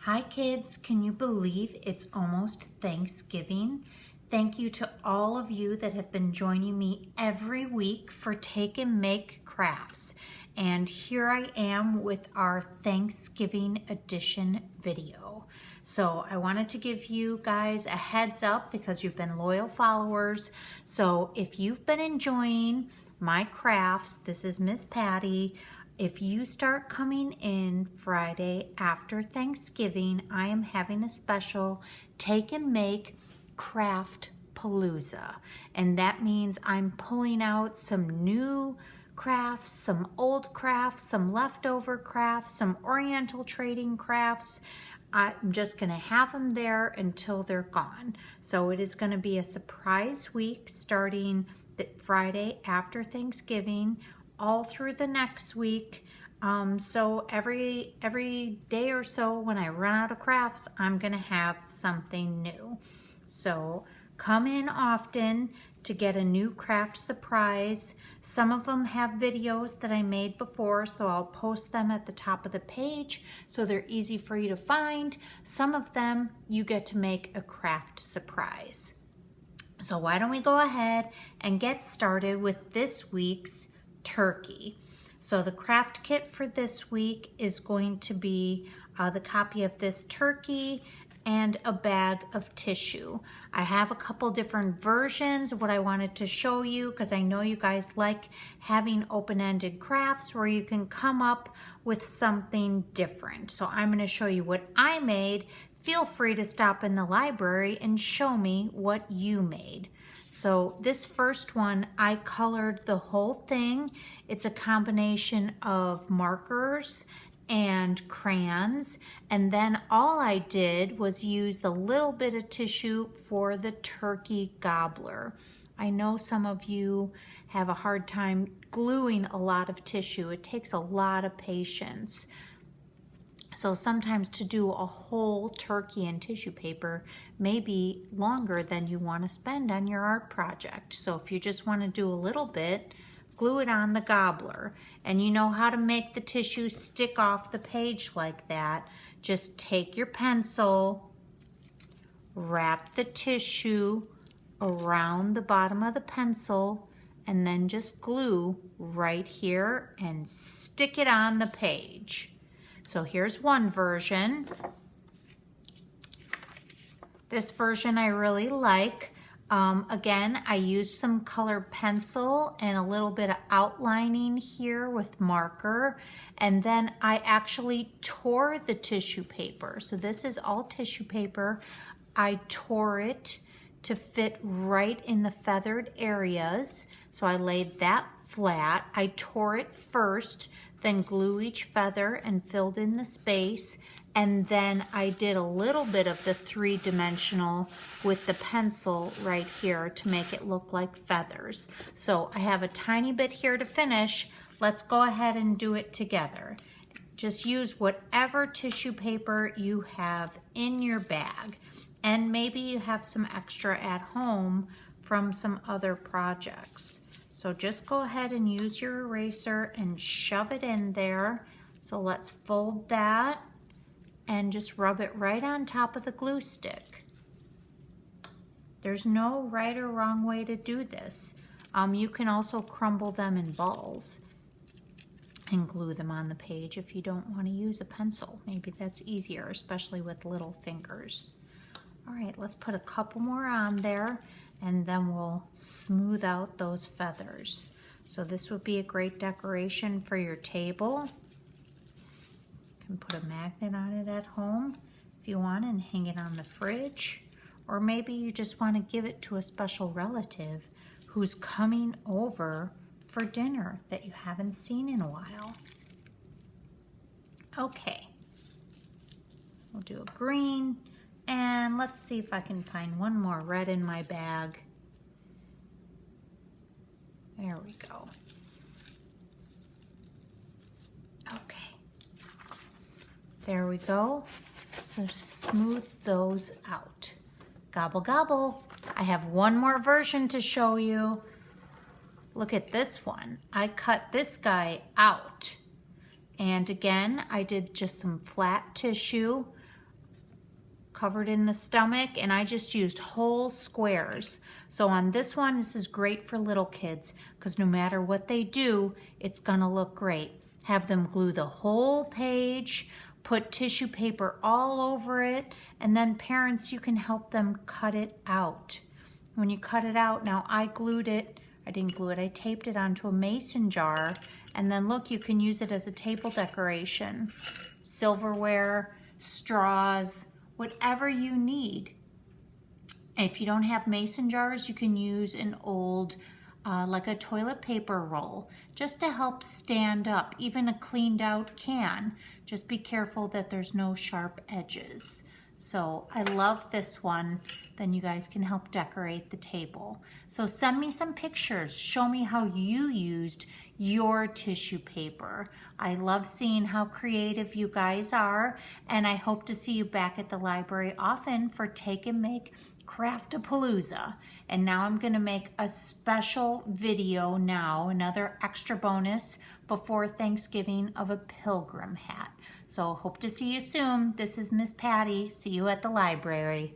Hi kids, can you believe it's almost Thanksgiving? Thank you to all of you that have been joining me every week for Take and Make Crafts. And here I am with our Thanksgiving edition video. So I wanted to give you guys a heads up because you've been loyal followers. So if you've been enjoying my crafts, this is Miss Patty. If you start coming in Friday after Thanksgiving, I am having a special Take and Make Craft Palooza. And that means I'm pulling out some new crafts, some old crafts, some leftover crafts, some Oriental trading crafts. I'm just going to have them there until they're gone. So it is going to be a surprise week starting the Friday after Thanksgiving all through the next week. So every day or so when I run out of crafts, I'm gonna have something new. So come in often to get a new craft surprise. Some of them have videos that I made before, so I'll post them at the top of the page so they're easy for you to find. Some of them you get to make a craft surprise. So why don't we go ahead and get started with this week's turkey. So the craft kit for this week is going to be the copy of this turkey and a bag of tissue. I have a couple different versions of what I wanted to show you because I know you guys like having open-ended crafts where you can come up with something different. So I'm going to show you what I made. Feel free to stop in the library and show me what you made. So this first one, I colored the whole thing. It's a combination of markers and crayons. And then all I did was use a little bit of tissue for the turkey gobbler. I know some of you have a hard time gluing a lot of tissue. It takes a lot of patience. So sometimes to do a whole turkey in tissue paper may be longer than you want to spend on your art project. So if you just want to do a little bit, glue it on the gobbler. And you know how to make the tissue stick off the page like that. Just take your pencil, wrap the tissue around the bottom of the pencil, and then just glue right here and stick it on the page. So here's one version. This version I really like. Again, I used some colored pencil and a little bit of outlining here with marker. And then I actually tore the tissue paper. So this is all tissue paper. I tore it to fit right in the feathered areas. So I laid that flat. I tore it first, then glue each feather and filled in the space. And then I did a little bit of the three-dimensional with the pencil right here to make it look like feathers. So I have a tiny bit here to finish. Let's go ahead and do it together. Just use whatever tissue paper you have in your bag. And maybe you have some extra at home from some other projects. So just go ahead and use your eraser and shove it in there. So let's fold that and just rub it right on top of the glue stick. There's no right or wrong way to do this. You can also crumble them in balls and glue them on the page if you don't want to use a pencil. Maybe that's easier, especially with little fingers. All right, let's put a couple more on there and then we'll smooth out those feathers. So this would be a great decoration for your table. You can put a magnet on it at home if you want and hang it on the fridge. Or maybe you just want to give it to a special relative who's coming over for dinner that you haven't seen in a while. Okay, we'll do a green. And let's see if I can find one more red in my bag. There we go. Okay. There we go. So just smooth those out. Gobble, gobble. I have one more version to show you. Look at this one. I cut this guy out. And again, I did just some flat tissue covered in the stomach, and I just used whole squares. So on this one, this is great for little kids because no matter what they do, it's gonna look great. Have them glue the whole page, put tissue paper all over it, and then parents, you can help them cut it out. When you cut it out, now I glued it, I didn't glue it, I taped it onto a mason jar, and then look, you can use it as a table decoration. Silverware, straws, whatever you need. If you don't have mason jars, you can use an old, like a toilet paper roll, just to help stand up, even a cleaned out can. Just be careful that there's no sharp edges. So I love this one. Then you guys can help decorate the table. So send me some pictures. Show me how you used your tissue paper. I love seeing how creative you guys are, and I hope to see you back at the library often for Take and Make Craft-A-Palooza. And now I'm gonna make a special video now, another extra bonus before Thanksgiving of a pilgrim hat. So hope to see you soon. This is Miss Patty. See you at the library.